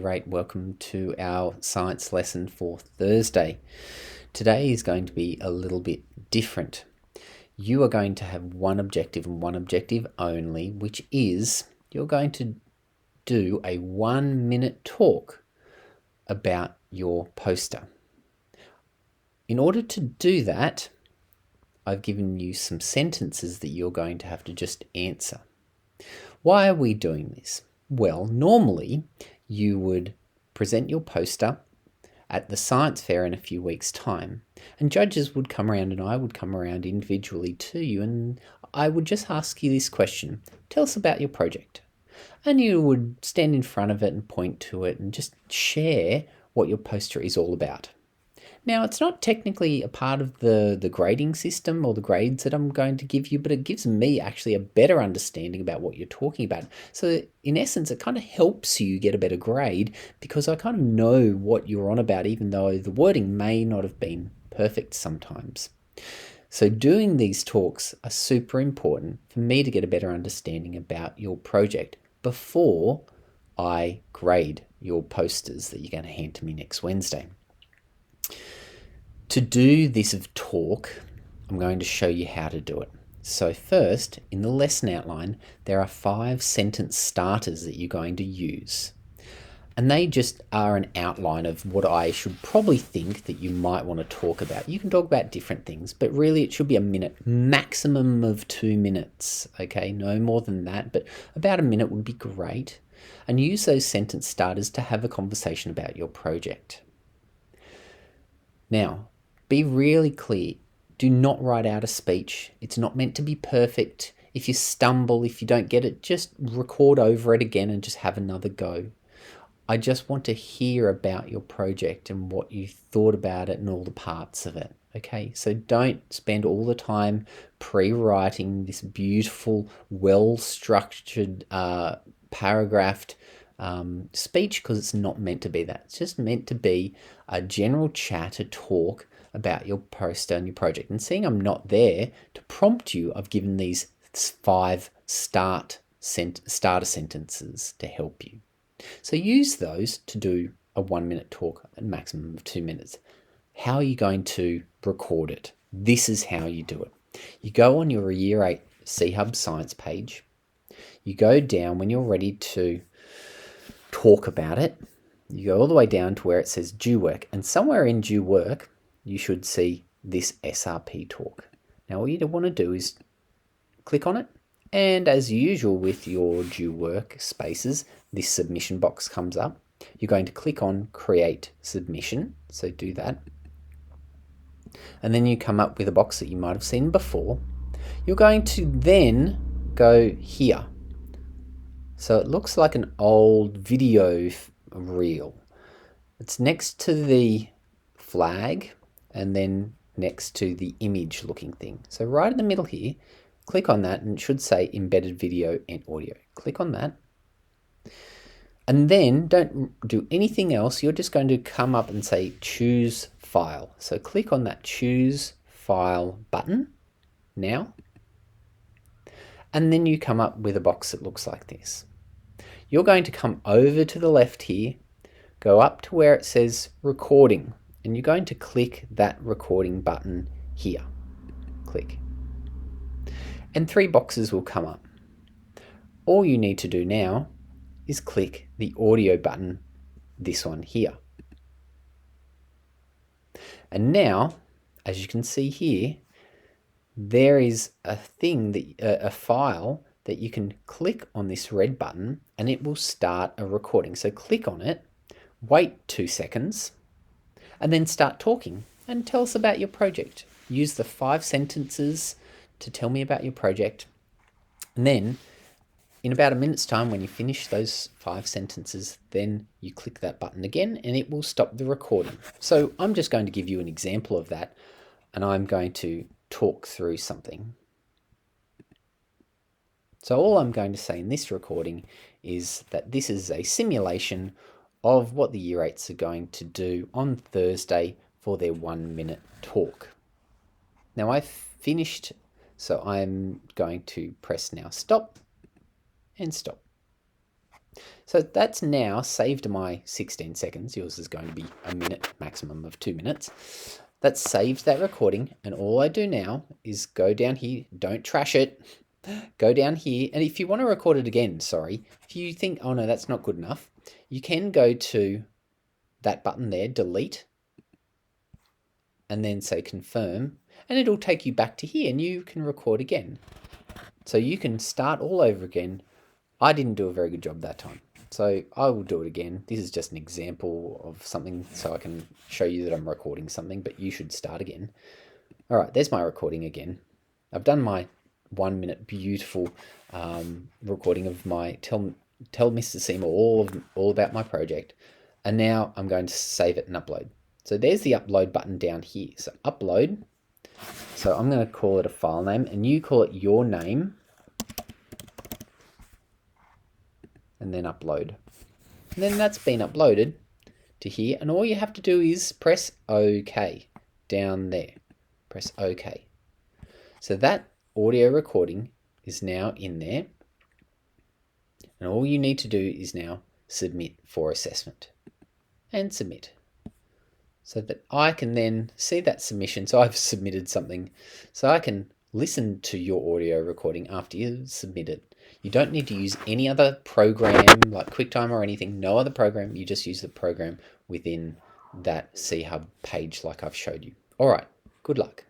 Right, welcome to our science lesson for Thursday. Today is going to be a little bit different. You are going to have one objective and one objective only, which is you're going to do a 1-minute talk about your poster. In order to do that, I've given you some sentences that you're going to have to just answer. Why are we doing this? Well, normally you would present your poster at the science fair in a few weeks' time, and judges would come around and I would come around individually to you, and I would just ask you this question: tell us about your project. And you would stand in front of it and point to it and just share what your poster is all about. Now, it's not technically a part of the grading system or the grades that I'm going to give you, but it gives me actually a better understanding about what you're talking about. So in essence, it kind of helps you get a better grade because I kind of know what you're on about, even though the wording may not have been perfect sometimes. So doing these talks are super important for me to get a better understanding about your project before I grade your posters that you're going to hand to me next Wednesday. To do this talk, I'm going to show you how to do it. So first, in the lesson outline, there are 5 sentence starters that you're going to use. And they just are an outline of what I should probably think that you might want to talk about. You can talk about different things, but really it should be a minute, maximum of 2 minutes, okay? No more than that, but about a minute would be great. And use those sentence starters to have a conversation about your project. Now, be really clear. Do not write out a speech. It's not meant to be perfect. If you stumble, if you don't get it, just record over it again and just have another go. I just want to hear about your project and what you thought about it and all the parts of it. Okay, so don't spend all the time pre-writing this beautiful, well-structured, paragraphed speech, because it's not meant to be that. It's just meant to be a general chat, a talk about your poster and your project. And seeing I'm not there to prompt you, I've given these 5 starter sentences to help you. So use those to do a 1-minute talk, a maximum of 2 minutes. How are you going to record it? This is how you do it. You go on your Year 8 C-Hub Science page. You go down when you're ready to talk about it. You go all the way down to where it says due work, and somewhere in due work you should see this SRP talk. Now what you want to do is click on it, and as usual with your due work spaces, this submission box comes up. You're going to click on create submission, so do that, and then you come up with a box that you might have seen before. You're going to then go here. So it looks like an old video reel. It's next to the flag and then next to the image looking thing. So right in the middle here, click on that and it should say embedded video and audio. Click on that. And then don't do anything else. You're just going to come up and say choose file. So click on that choose file button now. And then you come up with a box that looks like this. You're going to come over to the left here, go up to where it says recording, and you're going to click that recording button here. Click. And 3 boxes will come up. All you need to do now is click the audio button, this one here. And now, as you can see here, there is a thing that a file that you can click on this red button and it will start a recording. So click on it, wait 2 seconds, and then start talking and tell us about your project. Use the 5 sentences to tell me about your project. And then in about a minute's time, when you finish those 5 sentences, then you click that button again and it will stop the recording. So I'm just going to give you an example of that, and I'm going to talk through something. So all I'm going to say in this recording is that this is a simulation of what the Year 8s are going to do on Thursday for their 1-minute talk. Now I've finished, so I'm going to press now stop and stop. So that's now saved my 16 seconds. Yours is going to be a minute, maximum of 2 minutes. That's saved that recording, and all I do now is go down here. Don't trash it. Go down here, and if you want to record it again, if you think, oh no, that's not good enough, you can go to that button there, delete, and then say confirm, and it'll take you back to here, and you can record again. So you can start all over again. I didn't do a very good job that time, so I will do it again. This is just an example of something so I can show you that I'm recording something, but you should start again. All right, there's my recording again. I've done my 1 minute beautiful recording of my tell Mr. Seymour all about my project, and now I'm going to save it and upload. So there's the upload button down here. So upload. So I'm going to call it a file name, and you call it your name, and then upload. And then that's been uploaded to here, and all you have to do is press OK down there. Press OK. So that audio recording is now in there, and all you need to do is now submit for assessment, and submit, so that I can then see that submission. So I've submitted something, so I can listen to your audio recording after you submit it. You don't need to use any other program like QuickTime or anything, no other program. You just use the program within that C Hub page like I've showed you. All right, good luck.